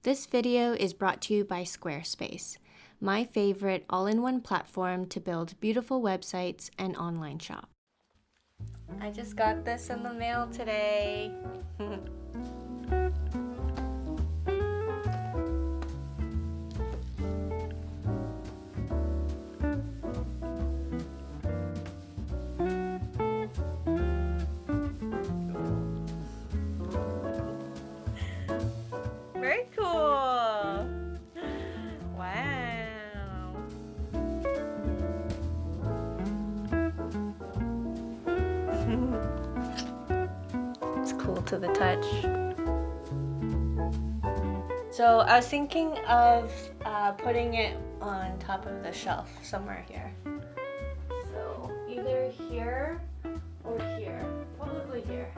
This video is brought to you by Squarespace, my favorite all-in-one platform to build beautiful websites and online shop. I just got this in the mail today. Very cool. Wow. It's cool to the touch. So I was thinking of putting it on top of the shelf somewhere here. So either here or here. Probably here.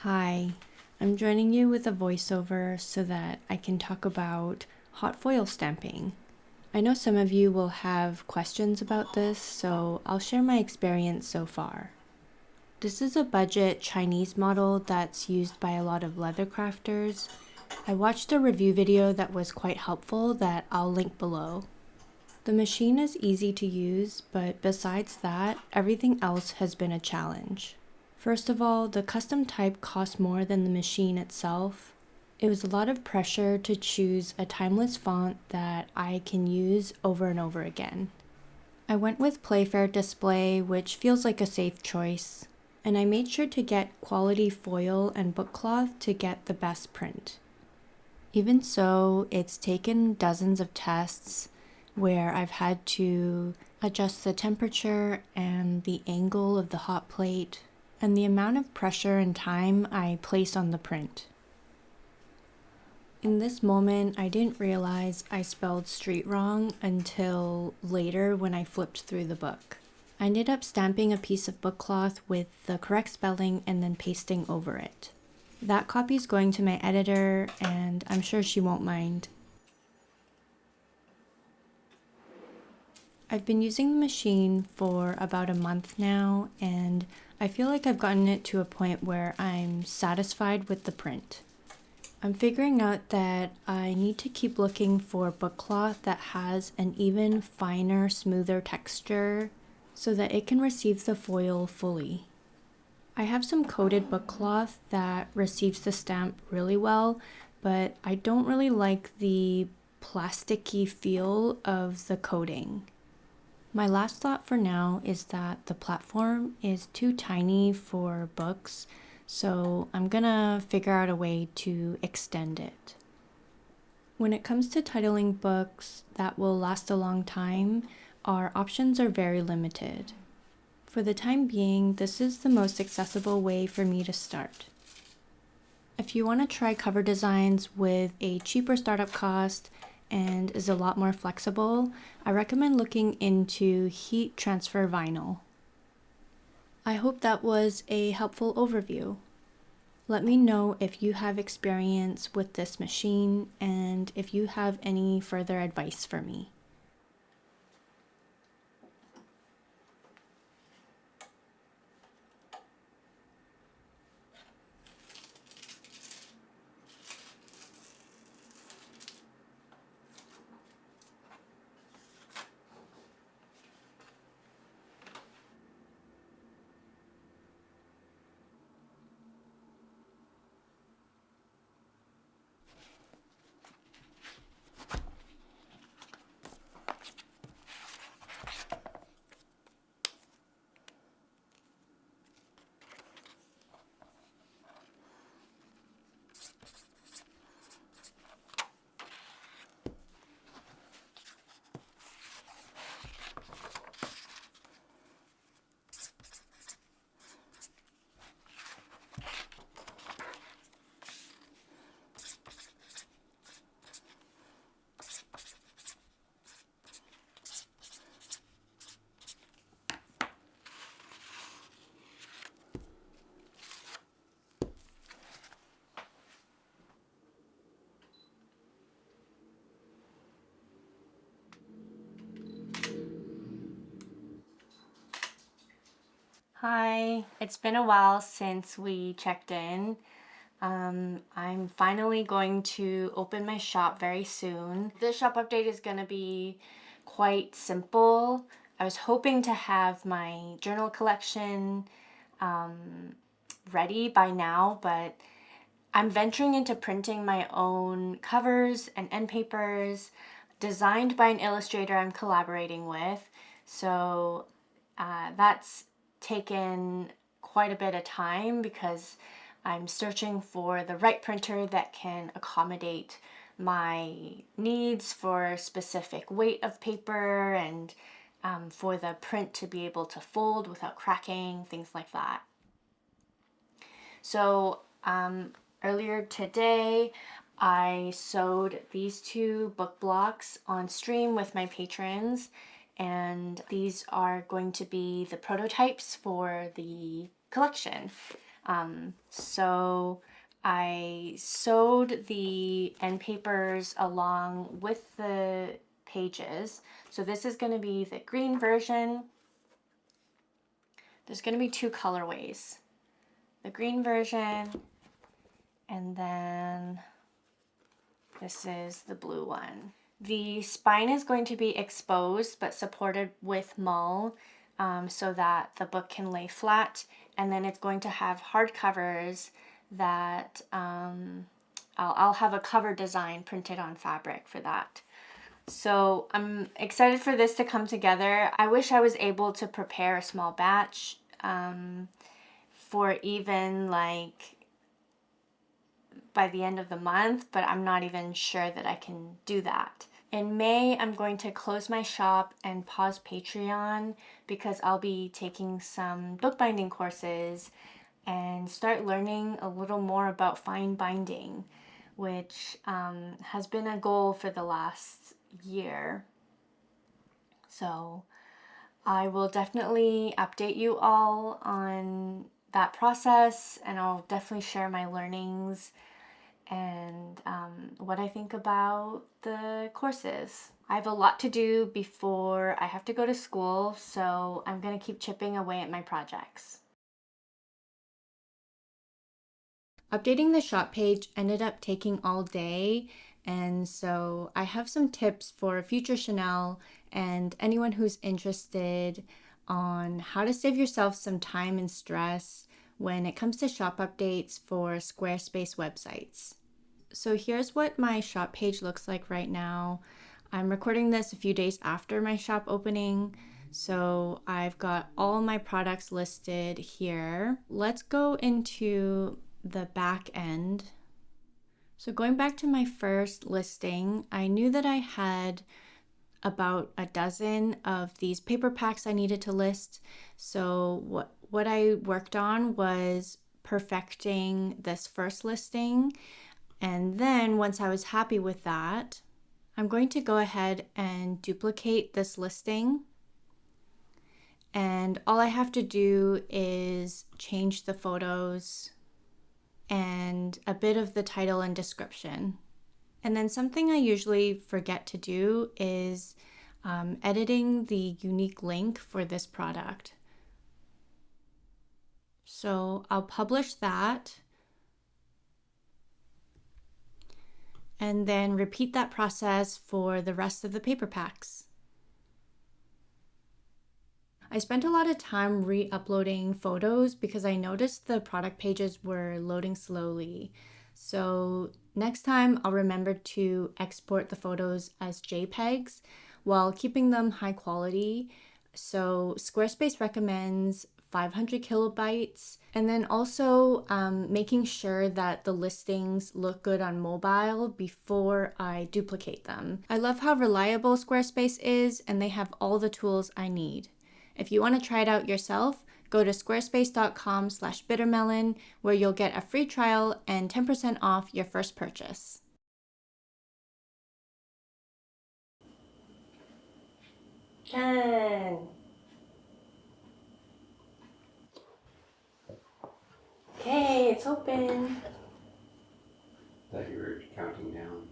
Hi, I'm joining you with a voiceover so that I can talk about hot foil stamping. I know some of you will have questions about this, so I'll share my experience so far. This is a budget Chinese model that's used by a lot of leather crafters. I watched a review video that was quite helpful that I'll link below. The machine is easy to use, but besides that, everything else has been a challenge. First of all, the custom type costs more than the machine itself. It was a lot of pressure to choose a timeless font that I can use over and over again. I went with Playfair Display, which feels like a safe choice, and I made sure to get quality foil and book cloth to get the best print. Even so, it's taken dozens of tests where I've had to adjust the temperature and the angle of the hot plate and the amount of pressure and time I place on the print. In this moment, I didn't realize I spelled street wrong until later when I flipped through the book. I ended up stamping a piece of book cloth with the correct spelling and then pasting over it. That copy is going to my editor, and I'm sure she won't mind. I've been using the machine for about a month now, and I feel like I've gotten it to a point where I'm satisfied with the print. I'm figuring out that I need to keep looking for book cloth that has an even finer, smoother texture so that it can receive the foil fully. I have some coated book cloth that receives the stamp really well, but I don't really like the plasticky feel of the coating. My last thought for now is that the platform is too tiny for books, so I'm gonna figure out a way to extend it. When it comes to titling books that will last a long time, our options are very limited. For the time being, this is the most accessible way for me to start. If you want to try cover designs with a cheaper startup cost and is a lot more flexible, I recommend looking into heat transfer vinyl. I hope that was a helpful overview. Let me know if you have experience with this machine and if you have any further advice for me. Hi, it's been a while since we checked in. I'm finally going to open my shop very soon. This shop update is going to be quite simple. I was hoping to have my journal collection ready by now, but I'm venturing into printing my own covers and end papers designed by an illustrator I'm collaborating with. So that's taken quite a bit of time because I'm searching for the right printer that can accommodate my needs for specific weight of paper and for the print to be able to fold without cracking, things like that. So earlier today, I sewed these two book blocks on stream with my patrons, and these are going to be the prototypes for the collection. So I sewed the end papers along with the pages. So this is going to be the green version. There's going to be two colorways. The green version, and then this is the blue one. The spine is going to be exposed but supported with mull so that the book can lay flat, and then it's going to have hard covers that I'll have a cover design printed on fabric for that. So I'm excited for this to come together. I wish I was able to prepare a small batch for even like by the end of the month, but I'm not even sure that I can do that. In May, I'm going to close my shop and pause Patreon because I'll be taking some bookbinding courses and start learning a little more about fine binding, which has been a goal for the last year. So I will definitely update you all on that process, and I'll definitely share my learnings and what I think about the courses. I have a lot to do before I have to go to school, so I'm going to keep chipping away at my projects. Updating the shop page ended up taking all day, and so I have some tips for future Chanel and anyone who's interested on how to save yourself some time and stress when it comes to shop updates for Squarespace websites. So here's what my shop page looks like right now. I'm recording this a few days after my shop opening, so I've got all my products listed here. Let's go into the back end. So going back to my first listing, I knew that I had about a dozen of these paper packs I needed to list. So what I worked on was perfecting this first listing. And then once I was happy with that, I'm going to go ahead and duplicate this listing. And all I have to do is change the photos and a bit of the title and description. And then something I usually forget to do is editing the unique link for this product. So I'll publish that and then repeat that process for the rest of the paper packs. I spent a lot of time re-uploading photos because I noticed the product pages were loading slowly. So next time I'll remember to export the photos as JPEGs while keeping them high quality. So Squarespace recommends 500 kilobytes, and then also making sure that the listings look good on mobile before I duplicate them. I love how reliable Squarespace is, and they have all the tools I need. If you want to try it out yourself, go to squarespace.com/bittermelon, where you'll get a free trial and 10% off your first purchase. Done. Okay, it's open. Thought you were counting down.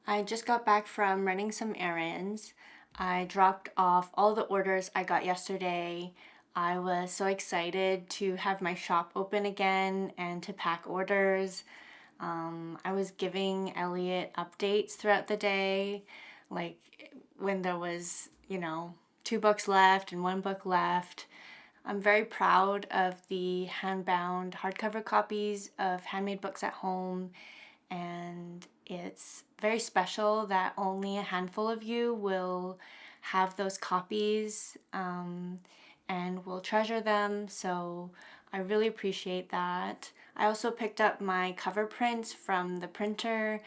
I just got back from running some errands. I dropped off all the orders I got yesterday. I was so excited to have my shop open again and to pack orders. I was giving Elliot updates throughout the day, like when there was, 2 books left and 1 book left. I'm very proud of the hand-bound hardcover copies of Handmade Books at Home, and it's very special that only a handful of you will have those copies and will treasure them, so I really appreciate that. I also picked up my cover prints from the printer.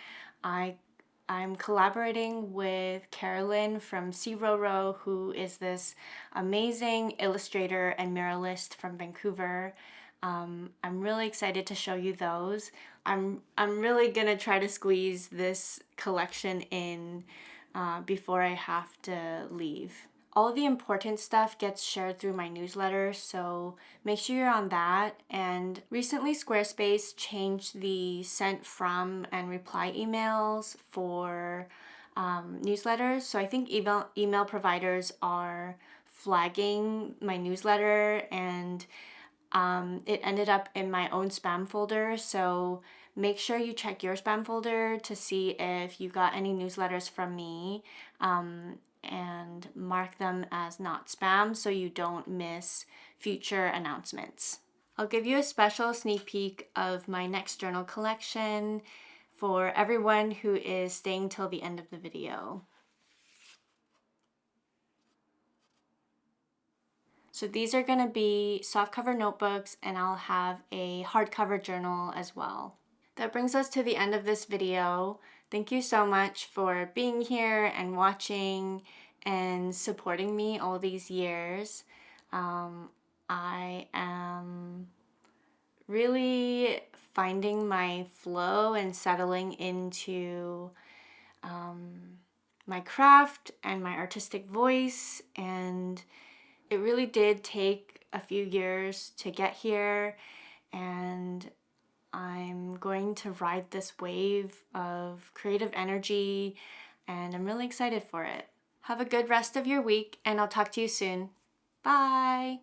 I'm collaborating with Carolyn from Roro, who is this amazing illustrator and muralist from Vancouver. I'm really excited to show you those. I'm really gonna try to squeeze this collection in before I have to leave. All the important stuff gets shared through my newsletter, so make sure you're on that. And recently Squarespace changed the sent from and reply emails for newsletters. So I think email providers are flagging my newsletter, and it ended up in my own spam folder. So make sure you check your spam folder to see if you got any newsletters from me, and mark them as not spam so you don't miss future announcements. I'll give you a special sneak peek of my next journal collection for everyone who is staying till the end of the video. So these are going to be softcover notebooks, and I'll have a hardcover journal as well. That brings us to the end of this video. Thank you so much for being here and watching and supporting me all these years. I am really finding my flow and settling into my craft and my artistic voice, and it really did take a few years to get here, and I'm going to ride this wave of creative energy, and I'm really excited for it. Have a good rest of your week, and I'll talk to you soon. Bye!